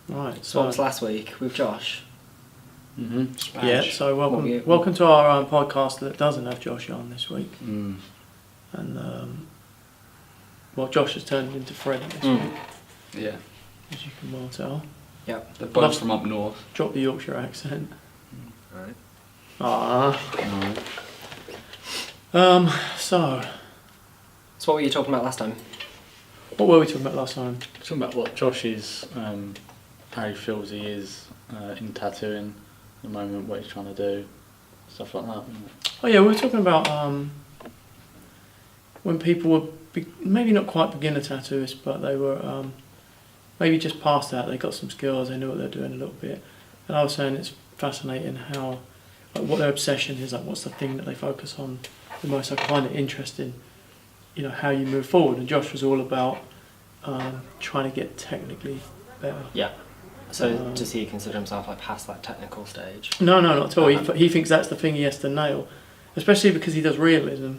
Right. So what was last week with Josh? Yeah. So welcome to our podcast that doesn't have Josh on this week. And Josh has turned into Freddie this week. Yeah. As you can well tell. Yep. They're both from up north. Drop the Yorkshire accent. Right. So what were you talking about last time? what were we talking about last time? Talking about what Josh is, how he feels he is in tattooing at the moment, what he's trying to do, stuff like that. Oh yeah, we were talking about when people were maybe not quite beginner tattooists, but they were maybe just past that. They got some skills, they knew what they're doing a little bit. And I was saying it's fascinating how, like, what their obsession is, like what's the thing that they focus on the most. I find it interesting, how you move forward. And Josh was all about trying to get technically better. Yeah. So does he consider himself like past that technical stage? No, not at all. He thinks that's the thing he has to nail, especially because he does realism.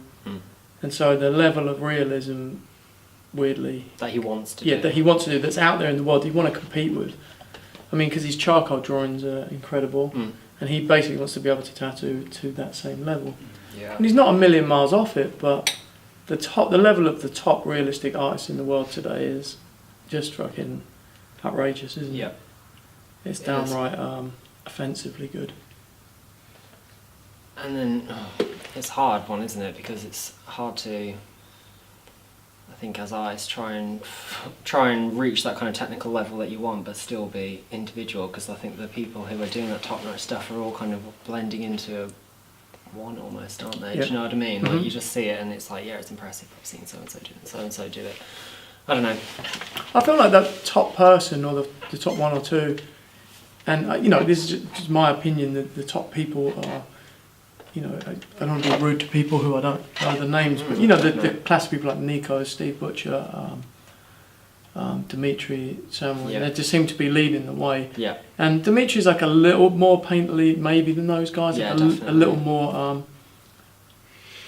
And so the level of realism, weirdly, that he wants to do. that he wants to do, that's out there in the world, he want to compete with. I mean, because his charcoal drawings are incredible, and he basically wants to be able to tattoo to that same level. Yeah. And he's not a million miles off it, but the level of the top realistic artists in the world today is just fucking outrageous, isn't it? Yeah. It's downright offensively good. And then it's a hard one, isn't it? Because it's hard to, I think, as artists try and reach that kind of technical level that you want, but still be individual. Because I think the people who are doing that top-notch stuff are all kind of blending into one almost, aren't they? Yeah. Do you know what I mean? Like, you just see it and it's like, yeah, it's impressive. I've seen so-and-so do it, so-and-so do it. I don't know. I feel like that top person or the top one or two, and this is just my opinion, the top people are, I don't want to be rude to people who I don't know the names, but the classic people like Nico, Steve Butcher, Dimitri, Samuel, they just seem to be leading the way. Yeah. And Dimitri's like a little more painterly maybe than those guys, yeah, like a little more,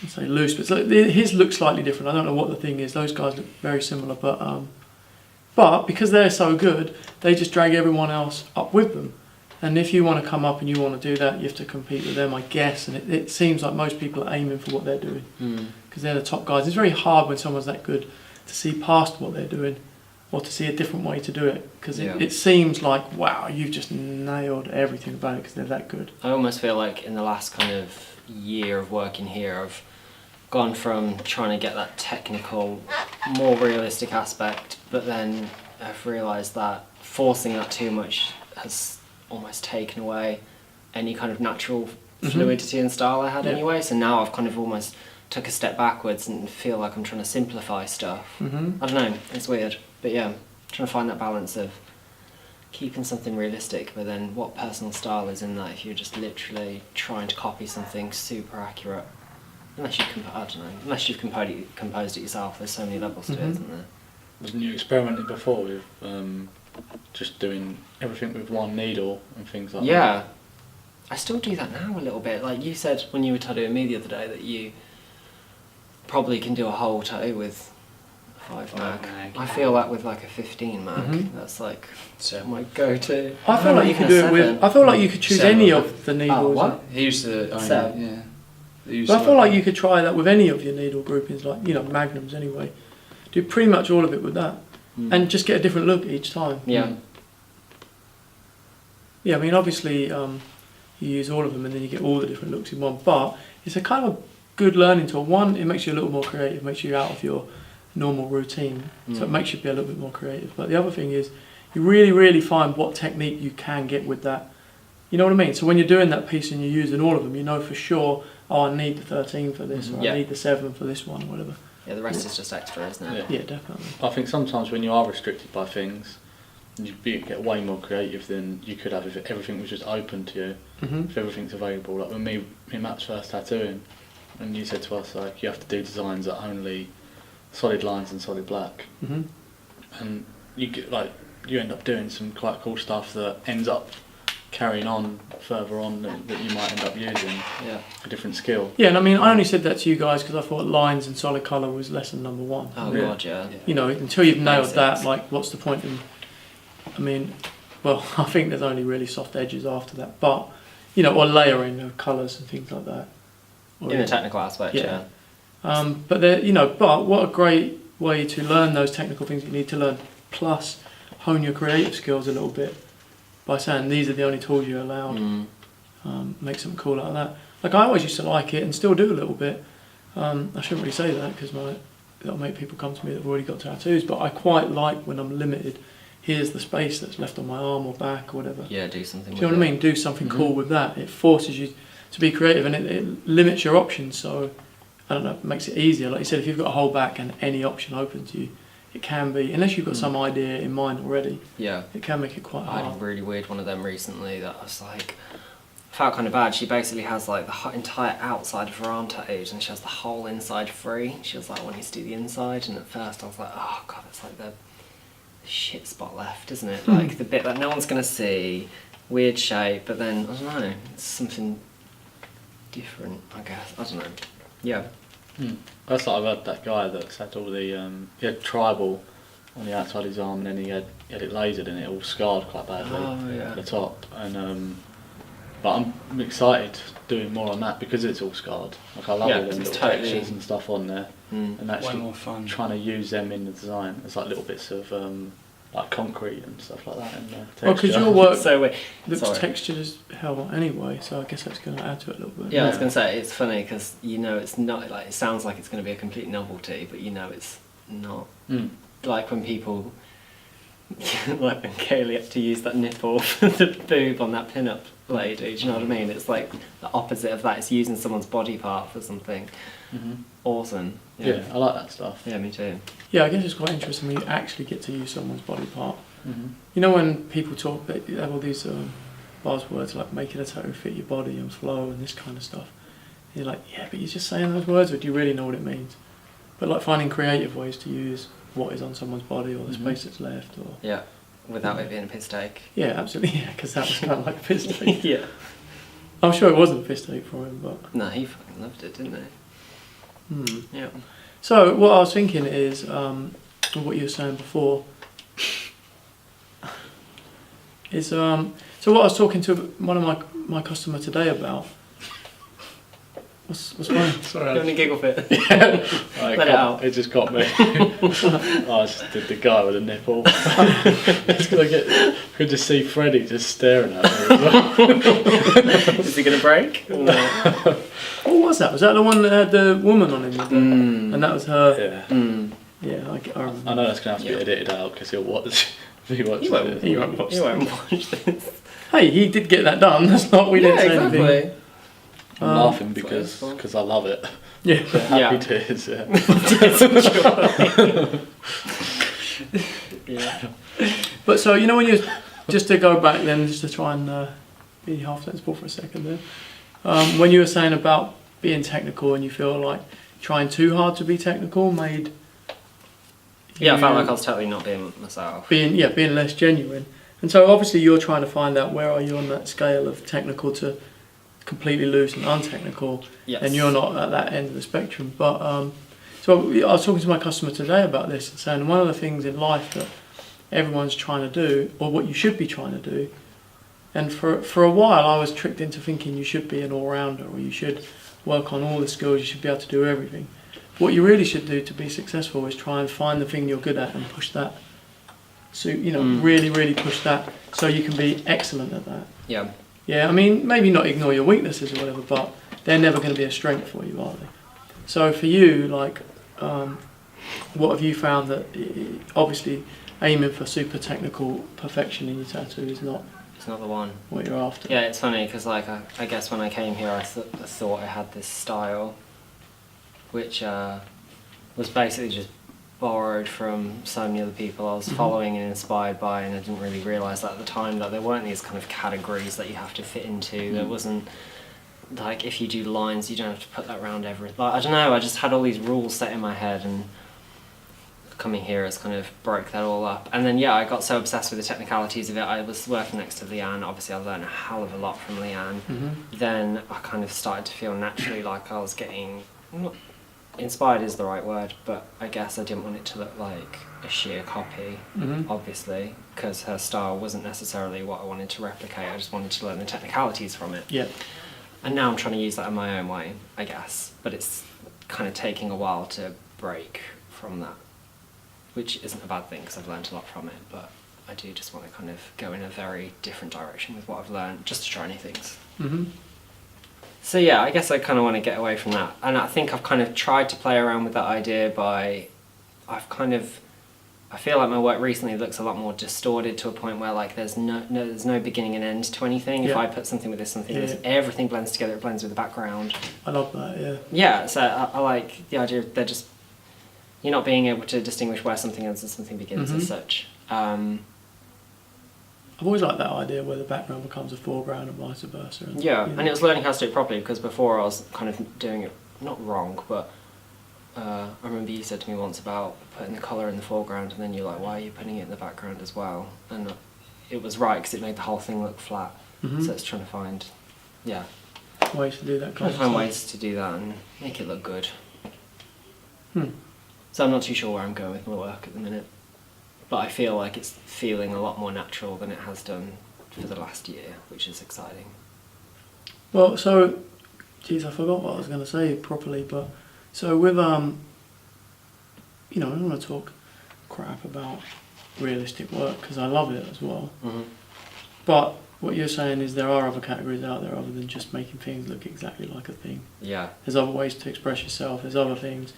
I'd say loose, but his looks slightly different. I don't know what the thing is. Those guys look very similar, but because they're so good, they just drag everyone else up with them. And if you want to come up and you want to do that, you have to compete with them, I guess. And it seems like most people are aiming for what they're doing because they're the top guys. It's very hard when someone's that good to see past what they're doing or to see a different way to do it because it seems like, wow, you've just nailed everything about it because they're that good. I almost feel like in the last kind of year of working here, I've gone from trying to get that technical, more realistic aspect, but then I've realised that forcing that too much has almost taken away any kind of natural fluidity and style I had anyway. So now I've kind of almost took a step backwards and feel like I'm trying to simplify stuff. I don't know, it's weird. But yeah, trying to find that balance of keeping something realistic, but then what personal style is in that if you're just literally trying to copy something super accurate. Unless you've composed it yourself, there's so many levels to it, isn't there? Wasn't you experimenting before with just doing everything with one needle and things like that? Yeah, I still do that now a little bit. Like you said when you were tattooing me the other day that you probably can do a whole tattoo with a 5 mag. I feel that with like a 15 mag. That's like my go-to. I feel like you could do it with. I feel like you could choose any of the needles. Oh, what? He used to own But I feel like you could try that with any of your needle groupings, like magnums anyway. Do pretty much all of it with that, and just get a different look each time. Yeah. Yeah, I mean, obviously, you use all of them, and then you get all the different looks in one. But it's a kind of good learning tool. One, it makes you a little more creative, makes you out of your normal routine, so it makes you be a little bit more creative. But the other thing is, you really, really find what technique you can get with that. You know what I mean? So when you're doing that piece and you're using all of them, you know for sure, I need the 13 for this, or I need the 7 for this one, or whatever. Yeah, the rest is just extra, isn't it? Yeah, definitely. I think sometimes when you are restricted by things, you get way more creative than you could have if everything was just open to you, if everything's available. Like when me and Matt's first tattooing, and you said to us, like, you have to do designs that are only solid lines and solid black. And you get, like, you end up doing some quite cool stuff that ends up carrying on further on that you might end up using a different skill. Yeah, and I mean, I only said that to you guys because I thought lines and solid colour was lesson number 1. Oh god, yeah. Until you've nailed that, like, what's the point in... I mean, well, I think there's only really soft edges after that, but you know, or layering of colours and things like that. Or In the technical aspect, Yeah. yeah. But there, you know, but what a great way to learn those technical things you need to learn, plus hone your creative skills a little bit by saying these are the only tools you're allowed. Make something cool out of that. Like I always used to like it and still do a little bit. I shouldn't really say that because that'll make people come to me that have already got tattoos. But I quite like when I'm limited. Here's the space that's left on my arm or back or whatever. Yeah, do something. Do you know what I mean? Do something cool with that. It forces you to be creative and it limits your options. So I don't know, it makes it easier. Like you said, if you've got a whole back and any option open to you, it can be, unless you've got some idea in mind already. Yeah. It can make it quite I had hard. a really weird one of them recently that I was like, felt kind of bad. She basically has like the entire outside of her arm tattooed and she has the whole inside free. She was like wanting to do the inside, and at first I was like, oh god, it's like the shit spot left, isn't it? Like the bit that no one's gonna see, weird shape, but then I don't know, it's something different, I guess. I don't know. Yeah. That's like I've had that guy that's had all the he had tribal on the outside of his arm, and then he had it lasered and it all scarred quite badly yeah. at the top. And but I'm excited doing more on that because it's all scarred. Like I love all them little textures and stuff on there, and Way actually more fun. trying to use them in the design. It's like little bits of like concrete and stuff like that in the texture. Well, because your work So wait, looks textured as hell anyway, so I guess that's going to add to it a little bit. yeah, I was gonna say it's funny because you know it's not like it sounds like it's gonna be a complete novelty, but you know it's not. Like when people, like when Kaylee had to use that nipple for the boob on that pin-up lady. Do you know what I mean? It's like the opposite of that. It's using someone's body part for something awesome. Yeah, I like that stuff. Yeah, me too. Yeah, I guess it's quite interesting when you actually get to use someone's body part. You know when people talk, they have all these buzzwords like making a tattoo fit your body and flow and this kind of stuff. And you're like, yeah, but you're just saying those words, or do you really know what it means? But like finding creative ways to use what is on someone's body or the space that's left, or Yeah, without it being a piss take. yeah, absolutely, yeah, because that was kind of like a piss take. Yeah. I'm sure it wasn't a piss take for him, but No, he fucking loved it, didn't he? Yeah. So what I was thinking is, what you were saying before, is so what I was talking to one of my customer today about. What's funny? Sorry, Having a giggle fit. Let it out. It just got me. I just did the guy with the nipple. I could just see Freddie just staring at me as well. Is he gonna break? No. What was that? Was that the one that had the woman on him? And that was her. Yeah. Yeah, I remember. I know that's going to have to be edited out because he'll watch. If he watches it. He won't watch this. Hey, he did get that done. That's not we didn't say anything. I'm laughing because I love it. Yeah. Happy tears. Yeah. Yeah. But so you know when you just to go back then, just to try and be half sensible for a second there. When you were saying about being technical and you feel like trying too hard to be technical made. Yeah, I felt like I was totally not being myself. Being less genuine, and so obviously you're trying to find out where are you on that scale of technical to completely loose and untechnical, Yes. and you're not at that end of the spectrum. But so I was talking to my customer today about this and saying one of the things in life that everyone's trying to do, or what you should be trying to do, and for a while I was tricked into thinking you should be an all-rounder, or you should work on all the skills, you should be able to do everything. What you really should do to be successful is try and find the thing you're good at and push that. So, you know, really, really push that so you can be excellent at that. Yeah. Yeah, I mean, maybe not ignore your weaknesses or whatever, but they're never going to be a strength for you, are they? So for you, like, what have you found that obviously aiming for super technical perfection in your tattoo is not It's not the one. what you're after? Yeah, it's funny because like I guess when I came here I thought I had this style which was basically just borrowed from so many other people I was following and inspired by, and I didn't really realise that at the time that there weren't these kind of categories that you have to fit into. There wasn't like if you do lines you don't have to put that around every, like, I don't know, I just had all these rules set in my head, and coming here has kind of broke that all up. And then yeah, I got so obsessed with the technicalities of it. I was working next to Leanne, obviously I learned a hell of a lot from Leanne. Then I kind of started to feel naturally like I was getting inspired is the right word, but I guess I didn't want it to look like a sheer copy, obviously, because her style wasn't necessarily what I wanted to replicate. I just wanted to learn the technicalities from it. Yeah. And now I'm trying to use that in my own way, I guess. But it's kind of taking a while to break from that, which isn't a bad thing because I've learned a lot from it, but I do just want to kind of go in a very different direction with what I've learned, just to try new things. So yeah, I guess I kind of want to get away from that. And I think I've kind of tried to play around with that idea by, I feel like my work recently looks a lot more distorted to a point where like there's no beginning and end to anything. If I put something with this, something with this, everything blends together, it blends with the background. I love that, yeah. Yeah, so I like the idea of they're just, you're not being able to distinguish where something ends and something begins as such. I've always liked that idea where the background becomes a foreground and vice versa. And, and it was learning how to do it properly, because before I was kind of doing it, not wrong, but I remember you said to me once about putting the colour in the foreground and then you're like, why are you putting it in the background as well? And it was right because it made the whole thing look flat. So it's trying to find, ways to do that. Trying to find ways to do that and make it look good. So I'm not too sure where I'm going with my work at the minute, but I feel like it's feeling a lot more natural than it has done for the last year, which is exciting. Well, so, geez, I forgot what I was going to say properly, but so with, you know, I don't want to talk crap about realistic work because I love it as well. But what you're saying is there are other categories out there other than just making things look exactly like a thing. Yeah. There's other ways to express yourself, there's other things.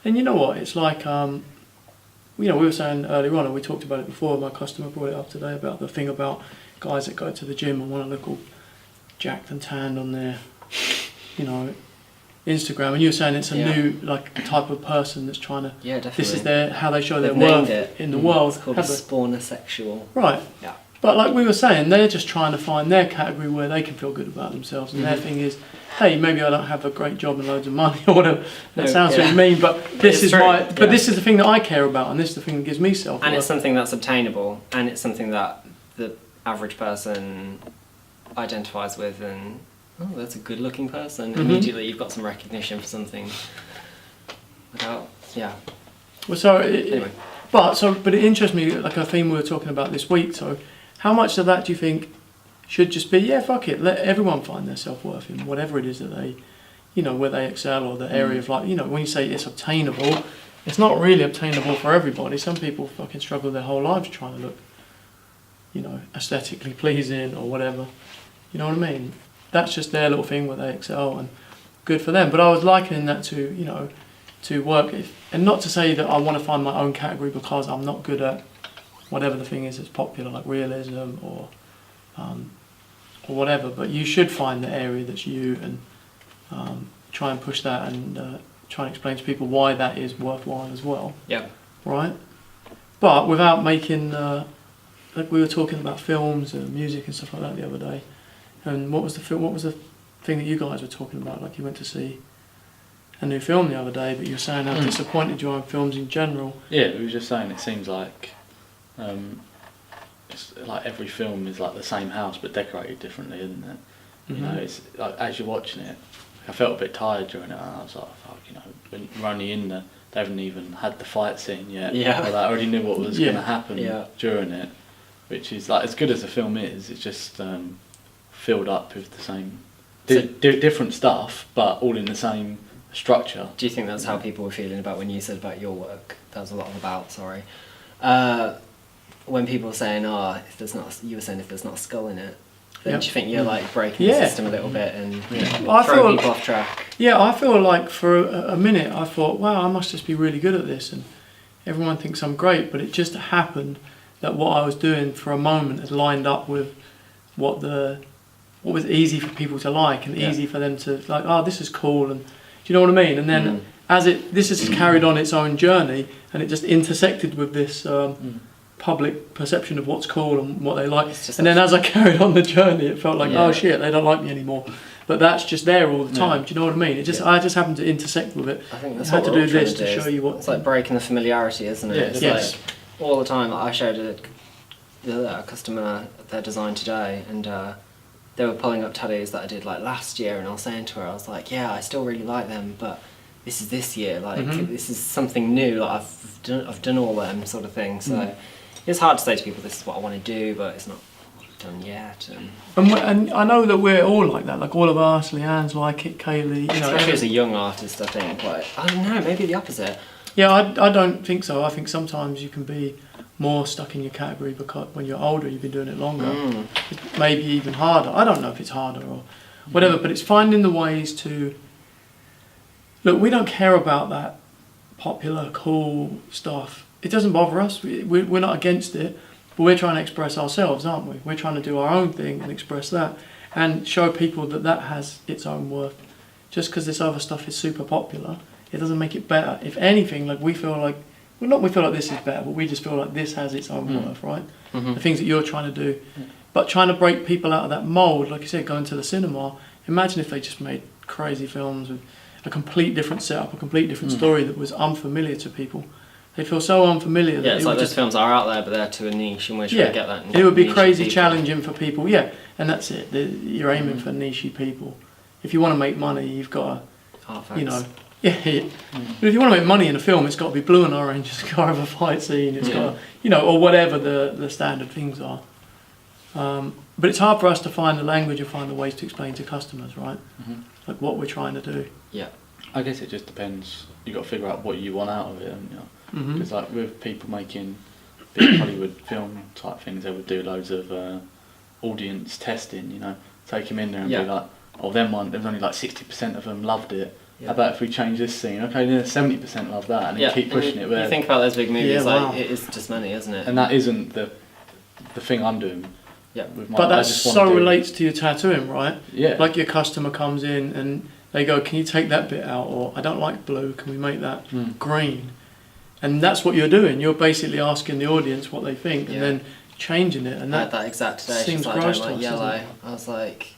And you know what, it's like, you know, we were saying earlier on, and we talked about it before, my customer brought it up today about the thing about guys that go to the gym and want to look all jacked and tanned on their, you know, Instagram, and you were saying it's a new like type of person that's trying to. Yeah, definitely. This is their how they show They've their named worth it. in the world. It's called a spawnosexual. Right. Yeah. But like we were saying, they're just trying to find their category where they can feel good about themselves, and their thing is, hey, maybe I don't have a great job and loads of money or whatever. That sounds what you mean, but this is my. But this is the thing that I care about, and this is the thing that gives me self-worth. And it's something that's obtainable, and it's something that the average person identifies with, and oh, that's a good-looking person. Immediately, you've got some recognition for something. Without, Well, so anyway. But it interests me, like a theme we were talking about this week. So, how much of that do you think should just be, fuck it, let everyone find their self-worth in whatever it is that they, you know, where they excel, or the area of, like, you know, when you say it's obtainable, it's not really obtainable for everybody. Some people fucking struggle their whole lives trying to look, you know, aesthetically pleasing or whatever. You know what I mean? That's just their little thing where they excel, and good for them. But I was likening that to, you know, to work, and not to say that I want to find my own category because I'm not good at whatever the thing is that's popular, like realism or whatever. But you should find the area that's you, and try and push that, and try and explain to people why that is worthwhile as well. Yeah. Right. But without making, like we were talking about films and music and stuff like that the other day. And what was the thing that you guys were talking about? Like you went to see a new film the other day, but you were saying how disappointed you are in films in general. Yeah, we were just saying it seems like it's like every film is like the same house but decorated differently, isn't it? You know, it's like as you're watching it, I felt a bit tired during it, and I was like, fuck, you know, when you're only in there, they haven't even had the fight scene yet. Yeah. Like, I already knew what was going to happen during it, which is like, as good as the film is, it's just filled up with the same different stuff, but all in the same structure. Do you think that's how people were feeling about when you said about your work? That was a lot of about, sorry. When people were saying, if there's not a skull in it, then do you think you're like breaking the system a little bit and throwing people off track? Yeah, I feel like for a minute I thought, wow, I must just be really good at this, and everyone thinks I'm great, but it just happened that what I was doing for a moment had lined up with what was easy for people to like, and easy for them to like, this is cool, and do you know what I mean? And then this has carried on its own journey, and it just intersected with this public perception of what's cool and what they like. And then as I carried on the journey, it felt like, oh shit, they don't like me anymore. But that's just there all the time. Do you know what I mean? I just happened to intersect with it. I think that's I had what to we're do this trying to show you what. It's like breaking the familiarity, isn't it? It's like all the time. Like I showed a customer their design today, and they were pulling up tattoos that I did like last year, and I was saying to her, I was like, yeah, I still really like them, but this is this year, like this is something new, like I've done all them sort of thing. So it's hard to say to people this is what I want to do, but it's not done yet. And I know that we're all like that, like all of us, Leanne's like it, Kaylee, you know. Especially as a young artist, I think, like, I don't know, maybe the opposite. Yeah, I don't think so. I think sometimes you can be more stuck in your category because when you're older, you've been doing it longer. It's maybe even harder. I don't know if it's harder or whatever, but it's finding the ways to... Look, we don't care about that popular, cool stuff. It doesn't bother us. We're not against it, but we're trying to express ourselves, aren't we? We're trying to do our own thing and express that and show people that that has its own worth. Just because this other stuff is super popular, it doesn't make it better. If anything, like we feel like, well, not we feel like this is better, but we just feel like this has its own worth, right? The things that you're trying to do. But trying to break people out of that mould, like you said, going to the cinema, imagine if they just made crazy films with a complete different setup, a complete different story that was unfamiliar to people. They feel so unfamiliar. Yeah, it's like those films are out there, but they're to a niche, and we're trying to get that. It would be crazy challenging for people. Yeah, and that's it. You're aiming for nichey people. If you want to make money, you've got to, you know, but if you want to make money in a film, it's got to be blue and orange. It's got to have a fight scene. It's got to, you know, or whatever the standard things are. But it's hard for us to find the language and find the ways to explain to customers, right? Like what we're trying to do. Yeah. I guess it just depends. You've got to figure out what you want out of it, haven't you? Because like with people making big Hollywood film type things, they would do loads of audience testing, you know, take them in there and be like, oh, there was only like 60% of them loved it. How about if we change this scene? Okay, then 70% love that, and then keep pushing it. You think about those big movies, like it is just money, isn't it? And that isn't the thing I'm doing. Yeah, with my, but that so relates to your tattooing, right? Yeah. Like your customer comes in and they go, "Can you take that bit out?" Or "I don't like blue. Can we make that green?" And that's what you're doing. You're basically asking the audience what they think, and then changing it. And that exact day, seems like, gross I don't like to us, yellow. I was like,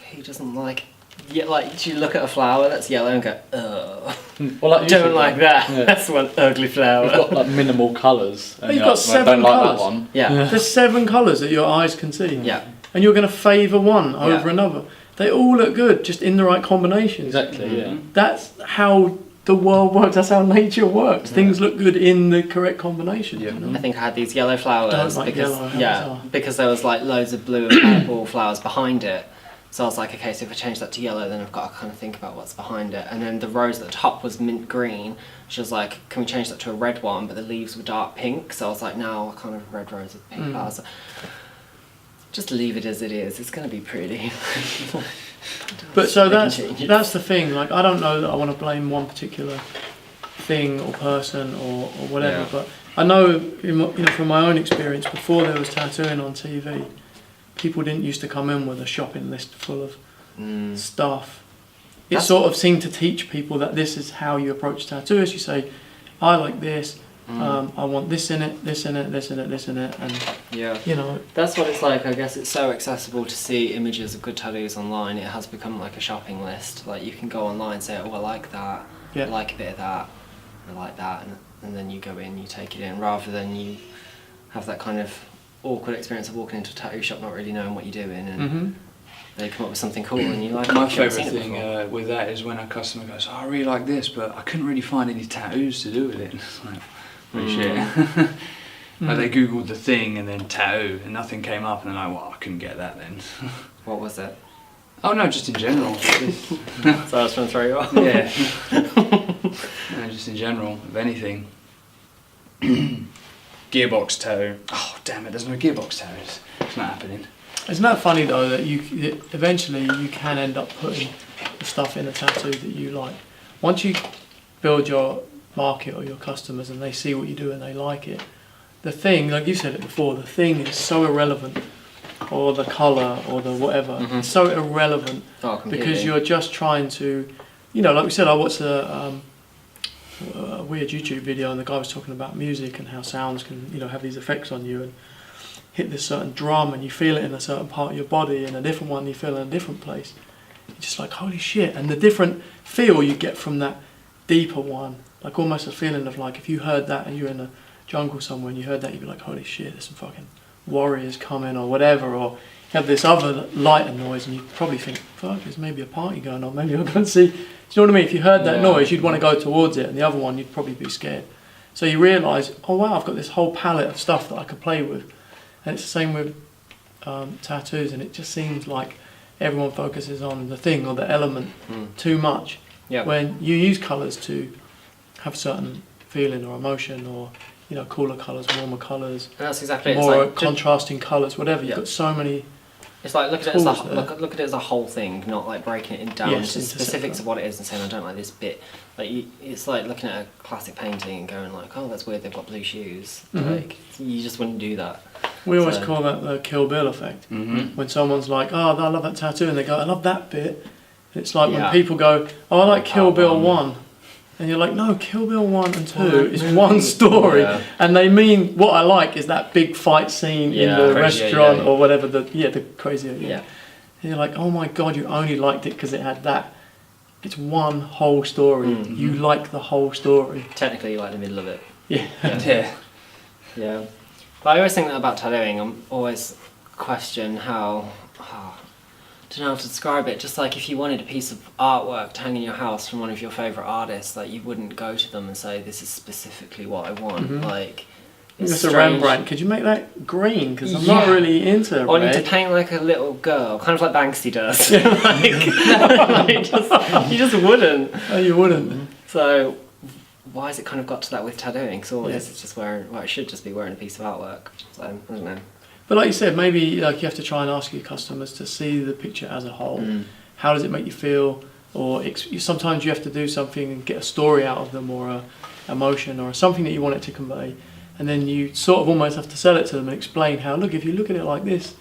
he doesn't like. Yeah, like you look at a flower that's yellow and go, oh, well, like don't like that. Yeah. That's one ugly flower. You've got like minimal colours. But you've got 7 colours. Like that one. Yeah. There's 7 colours that your eyes can see. Yeah. And you're going to favour one over another. They all look good, just in the right combinations. Exactly. Yeah. That's how the world works. That's how nature works. Things look good in the correct combination. Yeah. You know? I think I had these yellow flowers because because there was like loads of blue and purple flowers behind it. So I was like, okay, so if I change that to yellow, then I've got to kind of think about what's behind it. And then the rose at the top was mint green. She was like, can we change that to a red one? But the leaves were dark pink. So I was like, no, I can't have a red rose with pink flowers. Just leave it as it is. It's going to be pretty. But so that's the thing. Like, I don't know that I want to blame one particular thing or person or whatever. But I know, from my own experience, before there was tattooing on TV, people didn't used to come in with a shopping list full of stuff. It sort of seemed to teach people that this is how you approach tattoos. You say, I like this, I want this in it, this in it, this in it, this in it, and that's what it's like. I guess it's so accessible to see images of good tattoos online. It has become like a shopping list. Like you can go online and say, oh, I like that, I like a bit of that, I like that, and then you go in, you take it in, rather than you have that kind of awkward experience of walking into a tattoo shop not really knowing what you're doing, and they come up with something cool and you're like, my favourite thing with that is when a customer goes, oh, I really like this, but I couldn't really find any tattoos to do with it. It's like, shit. Like they googled the thing and then tattoo and nothing came up, and they're like, well, I couldn't get that then. What was it? Oh no, just in general. So I was trying to throw you off. Yeah. No, just in general, of anything. Gearbox toe. Oh damn it! There's no gearbox toes. It's not happening. Isn't that funny though that eventually you can end up putting the stuff in a tattoo that you like. Once you build your market or your customers and they see what you do and they like it, the thing, like you said it before, the thing is so irrelevant, or the colour or the whatever. It's so irrelevant because you're just trying to, like we said, I watched a weird YouTube video and the guy was talking about music and how sounds can have these effects on you and hit this certain drum and you feel it in a certain part of your body, and a different one you feel in a different place. You're just like, holy shit. And the different feel you get from that deeper one, like almost a feeling of like if you heard that and you're in a jungle somewhere and you heard that, you'd be like, holy shit, there's some fucking warriors coming or whatever. Or you have this other lighter noise and you probably think, fuck, there's maybe a party going on, maybe I'll go and see you know what I mean? If you heard that Yeah. noise, you'd want to go towards it, and the other one, you'd probably be scared. So you realise, oh wow, I've got this whole palette of stuff that I could play with. And it's the same with tattoos, and it just seems like everyone focuses on the thing or the element too much. Yeah. When you use colours to have a certain feeling or emotion, or cooler colours, warmer colours, And that's exactly it. It's more like, contrasting colours, whatever. Yeah. You've got so many. it's like look at it as tools a, there. look at it as a whole thing, not like breaking it down Yes, to into specifics separate. of what it is and saying I don't like this bit. Like it's like looking at a classic painting and going like, oh, that's weird. They've got blue shoes. Mhm. Like you just wouldn't do that. We always So- call that the Kill Bill effect. Mm-hmm. When someone's like, oh, I love that tattoo, and they go, I love that bit. It's like when Yeah. people go, oh, I like Like Kill part Bill one. 1. And you're like, no, Kill Bill 1 and 2 Well, is really? one story. Yeah. And they mean, what I like is that big fight scene in Yeah. the Crazy restaurant 88. or whatever, the crazy 88. Yeah. And you're like, oh my God, you only liked it because it had that. It's one whole story. Mhm. You like the whole story. Technically, you like the middle of it. Yeah. Yeah. Yeah. But I always think that about tattooing. I'm always question how. I don't know how to describe it. Just like if you wanted a piece of artwork to hang in your house from one of your favourite artists, like you wouldn't go to them and say, "This is specifically what I want." Mhm. Like It's a strange. Rembrandt. Could you make that green? Because I'm not Yeah. really into Or you need to red. paint like a little girl, kind of like Banksy does. Like, you just wouldn't. Oh, you wouldn't. So why has it kind of got to that with tattooing? Because all it Yeah. is, it's just wearing. Well, it should just be wearing a piece of artwork. So I don't know. But like you said, maybe like you have to try and ask your customers to see the picture as a whole. Mm. How does it make you feel? Or sometimes you have to do something and get a story out of them, or a emotion, or something that you want it to convey. And then you sort of almost have to sell it to them and explain how, look, if you look at it like this,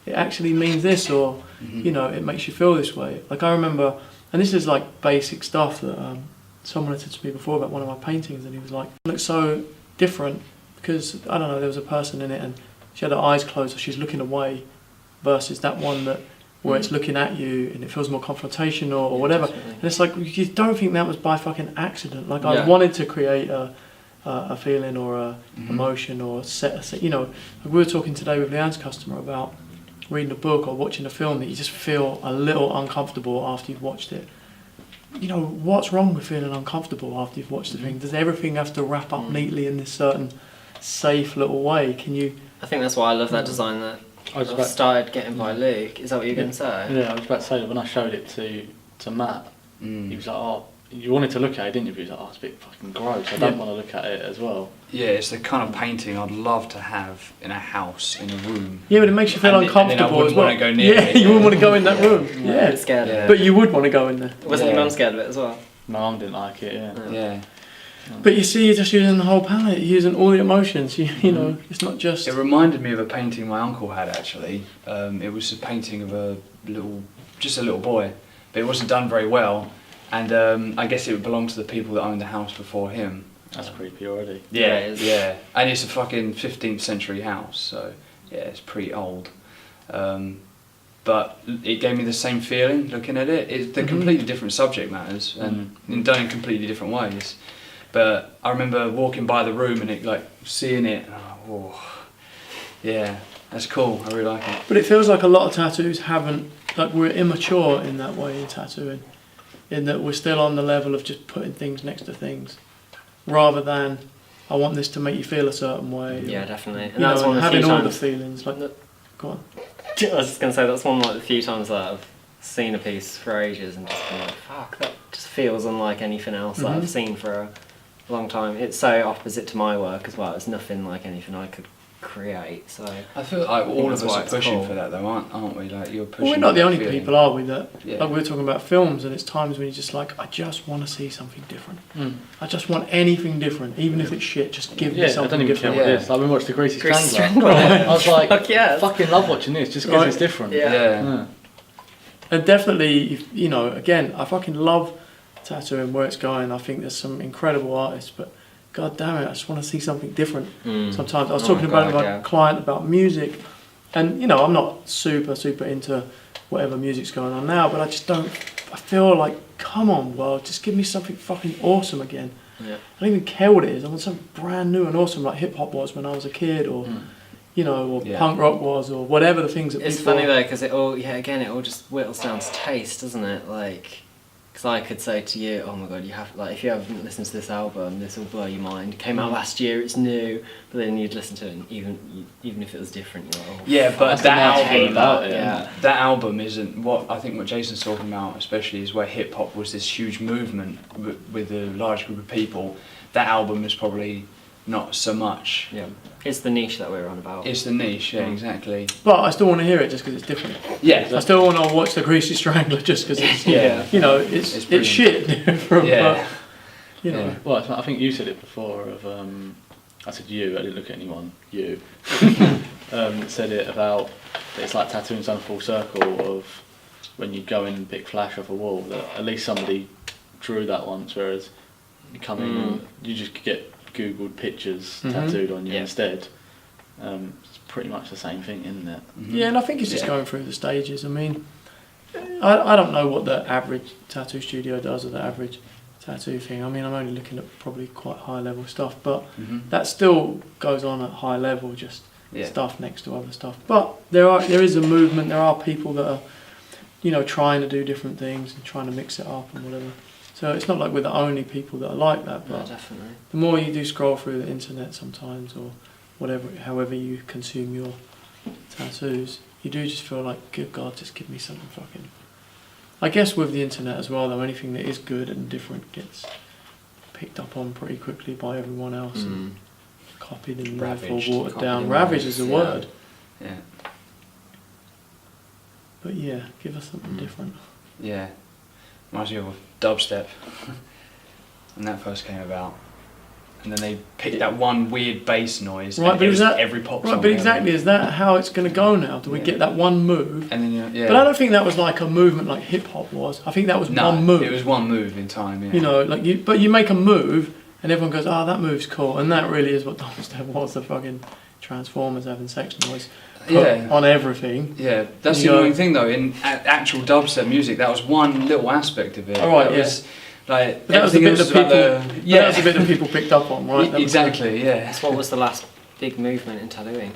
it actually means this, or it makes you feel this way. Like I remember, and this is like basic stuff that someone had said to me before about one of my paintings, and he was like, it looks so different because, I don't know, there was a person in it and she had her eyes closed, or she's looking away, versus that one that where it's looking at you and it feels more confrontational or whatever. Definitely. And it's like, you don't think that was by fucking accident. Like I Yeah. wanted to create a feeling or a emotion or set. We were talking today with Leanne's customer about reading a book or watching a film that you just feel a little uncomfortable after you've watched it. What's wrong with feeling uncomfortable after you've watched the thing? Does everything have to wrap up neatly in this certain safe little way? Can you? I think that's why I love that design that I was I've about, started getting by Luke. Is that what you're going to say? yeah, I was about to say that when I showed it to Matt, he was like, "Oh, you wanted to look at it, didn't you?" He was like, "Oh, it's a bit fucking gross. I don't want to look at it as well." Yeah, it's the kind of painting I'd love to have in a house, in a room. Yeah, but it makes you feel And then I uncomfortable wouldn't as well. wanna go near yeah, it, you yeah. wouldn't want to go in that room. I'm a Yeah, bit scared of Yeah. it. but you would want to go in there. Wasn't Yeah. your mum scared of it as well? My mum didn't like it. Yeah. Yeah. But you see, you're just using the whole palette, you're using all the emotions. You know, it's not just. It reminded me of a painting my uncle had actually. It was a painting of just a little boy, but it wasn't done very well, and I guess it belonged to the people that owned the house before him. That's creepy already. Yeah, it is. yeah, and it's a fucking 15th century house, so yeah, it's pretty old. But it gave me the same feeling looking at it. They're completely different subject matters and done in completely different ways. But I remember walking by the room and seeing it. Yeah, that's cool. I really like it. But it feels like a lot of tattoos haven't, like we're immature in that way in tattooing, in that we're still on the level of just putting things next to things, rather than I want this to make you feel a certain way. Yeah, definitely. And You that's know, one of the having few all the times. feelings. Like, go on. I was just going to say, that's one of like, the few times that I've seen a piece for ages and just been like, fuck, that just feels unlike anything else that I've seen for a long time. It's so opposite to my work as well. It's nothing like anything I could create. So I feel like all that's of us why are it's pushing cool. for that though, aren't we? Like you're pushing. Well, we're not the that only feeling. people, are we? That Yeah. like we were talking about films, and it's times when you're just like, I just want to see something different. I just want anything different, even if it's shit. Just give me Yeah, I something don't even care different. what it is. Like, we watched the Greasy Greasy Strangler. Strangler. I was like, Fuck yeah. fucking love watching this just because Right. it's different. Yeah. Yeah. And definitely, again, I fucking love tattooing where it's going. I think there's some incredible artists, but god damn it, I just want to see something different. Sometimes I was Oh talking my about God, my yeah. client about music, and I'm not super into whatever music's going on now, but I just don't. I feel like, come on, world, just give me something fucking awesome again. Yeah. I don't even care what it is. I want something brand new and awesome, like hip hop was when I was a kid, or or Yeah. punk rock was, or whatever the things that It's people. funny though, because it all just whittles down to taste, doesn't it? Like, Because I could say to you, oh my god, you have, like, if you haven't listened to this album, this will blow your mind. It came out last year, it's new, but then you'd listen to it, and even if it was different, you're like, oh, Yeah, but that album isn't what I think what Jason's talking about, especially is where hip hop was this huge movement with a large group of people. That album is probably not so much. Yeah, it's the niche that we're on about. It's the niche, yeah, exactly. But I still want to hear it just because it's different. Yeah, I still want to watch the Greasy Strangler just because it's you know it's shit from but, you know. Yeah. Well, I think you said it before. I said you. I didn't look at anyone. You said it about it's like tattooing some full circle of when you go in and pick flash off a wall. That at least somebody drew that once, whereas you come in and you just get Googled pictures tattooed on you instead. It's pretty much the same thing, isn't it? Yeah, and I think it's just going through the stages. I mean, I don't know what the average tattoo studio does or the average tattoo thing. I mean, I'm only looking at probably quite high level stuff, but that still goes on at high level, just stuff next to other stuff. But there is a movement. There are people that are, you know, trying to do different things and trying to mix it up and whatever. So it's not like we're the only people that are like that, but definitely. The more you do scroll through the internet sometimes, or whatever, however you consume your tattoos, you do just feel like, good God, just give me something fucking... I guess with the internet as well, though, anything that is good and different gets picked up on pretty quickly by everyone else and copied and therefore watered down. Ravaged is a word. Yeah. But yeah, give us something different. Yeah. Reminds me of dubstep. When that first came about. And then they picked that one weird bass noise, right, and but it was that, every pop song. Right, but exactly, is that how it's going to go now? Do we get that one move? And then, But I don't think that was like a movement like hip hop was. I think that was one move. It was one move in time, yeah. You know, like you make a move, and everyone goes, "Oh, that move's cool," and that really is what dubstep was. The fucking Transformers having sex noise on everything. Yeah, that's the annoying thing though. In actual dubstep music, that was one little aspect of it. All right, was, like, that was the bit that people, that was the bit that people picked up on, right? Exactly, yeah. So what was the last big movement in tattooing?